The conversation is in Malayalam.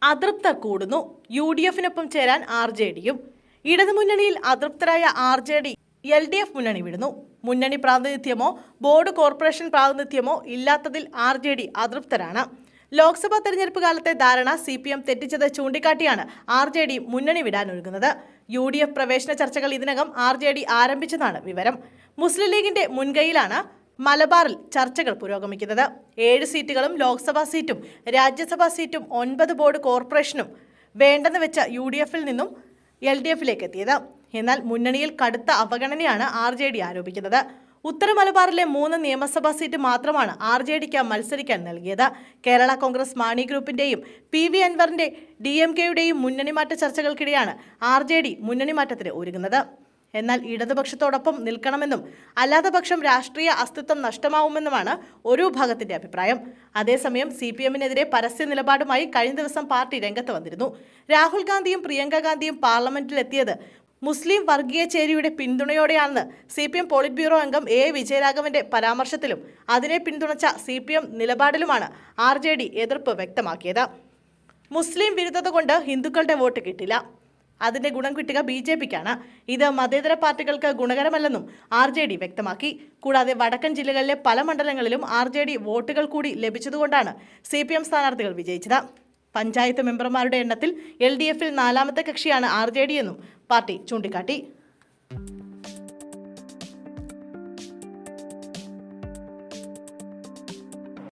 അതൃപ്തർ കൂടുന്നു. UDF-നൊപ്പം ചേരാൻ RJD-യും. ഇടതുമുന്നണിയിൽ അതൃപ്തരായ RJD LDF മുന്നണി വിടുന്നു. മുന്നണി പ്രാതിനിധ്യമോ ബോർഡ് കോർപ്പറേഷൻ പ്രാതിനിധ്യമോ ഇല്ലാത്തതിൽ RJD അതൃപ്തരാണ്. ലോക്സഭാ തെരഞ്ഞെടുപ്പ് കാലത്തെ ധാരണ CPM തെറ്റിച്ചത് ചൂണ്ടിക്കാട്ടിയാണ് RJD മുന്നണി വിടാനൊരുങ്ങുന്നത്. UDF പ്രവേശന ചർച്ചകൾ ഇതിനകം RJD ആരംഭിച്ചതാണ് വിവരം. മുസ്ലിം ലീഗിന്റെ മുൻകൈയിലാണ് മലബാറിൽ ചർച്ചകൾ പുരോഗമിക്കുന്നത്. 7 സീറ്റുകളും ലോക്സഭാ സീറ്റും രാജ്യസഭാ സീറ്റും 9 ബോർഡ് കോർപ്പറേഷനും വേണ്ടെന്ന് വെച്ച UDF-ൽ നിന്നും LDF-ലേക്ക് എത്തിയത്. എന്നാൽ മുന്നണിയിൽ കടുത്ത അവഗണനയാണ് RJD ആരോപിക്കുന്നത്. ഉത്തര മലബാറിലെ 3 നിയമസഭാ സീറ്റ് മാത്രമാണ് RJD-ക്ക് മത്സരിക്കാൻ നൽകിയത്. കേരള കോൺഗ്രസ് മാണി ഗ്രൂപ്പിന്റെയും PV അൻവറിന്റെ DMK-യുടെയും മുന്നണിമാറ്റ ചർച്ചകൾക്കിടെയാണ് RJD മുന്നണിമാറ്റത്തിന് ഒരുങ്ങുന്നത്. എന്നാൽ ഇടതുപക്ഷത്തോടൊപ്പം നിൽക്കണമെന്നും അല്ലാത്ത പക്ഷം രാഷ്ട്രീയ അസ്തിത്വം നഷ്ടമാവുമെന്നുമാണ് ഒരു വിഭാഗത്തിന്റെ അഭിപ്രായം. അതേസമയം CPM-നെതിരെ പരസ്യ നിലപാടുമായി കഴിഞ്ഞ ദിവസം പാർട്ടി രംഗത്ത് വന്നിരുന്നു. രാഹുൽ ഗാന്ധിയും പ്രിയങ്ക ഗാന്ധിയും പാർലമെന്റിലെത്തിയത് മുസ്ലിം വർഗീയ ചേരിയുടെ പിന്തുണയോടെയാണെന്ന് CPM പോളിറ്റ് ബ്യൂറോ അംഗം A. വിജയരാഘവന്റെ പരാമർശത്തിലും അതിനെ പിന്തുണച്ച CPM നിലപാടിലുമാണ് RJD എതിർപ്പ് വ്യക്തമാക്കിയത്. മുസ്ലിം വിരുദ്ധത കൊണ്ട് ഹിന്ദുക്കളുടെ വോട്ട് കിട്ടില്ല, അതിന്റെ ഗുണം കിട്ടുക BJP-ക്കാണ്. ഇത് മതേതര പാർട്ടികൾക്ക് ഗുണകരമല്ലെന്നും RJD വ്യക്തമാക്കി. കൂടാതെ വടക്കൻ ജില്ലകളിലെ പല മണ്ഡലങ്ങളിലും RJD വോട്ടുകൾ കൂടി ലഭിച്ചതുകൊണ്ടാണ് CPM സ്ഥാനാർത്ഥികൾ വിജയിച്ചത്. പഞ്ചായത്ത് മെമ്പർമാരുടെ എണ്ണത്തിൽ LDF-ൽ 4ാമത്തെ കക്ഷിയാണ് RJD എന്നും പാർട്ടി ചൂണ്ടിക്കാട്ടി.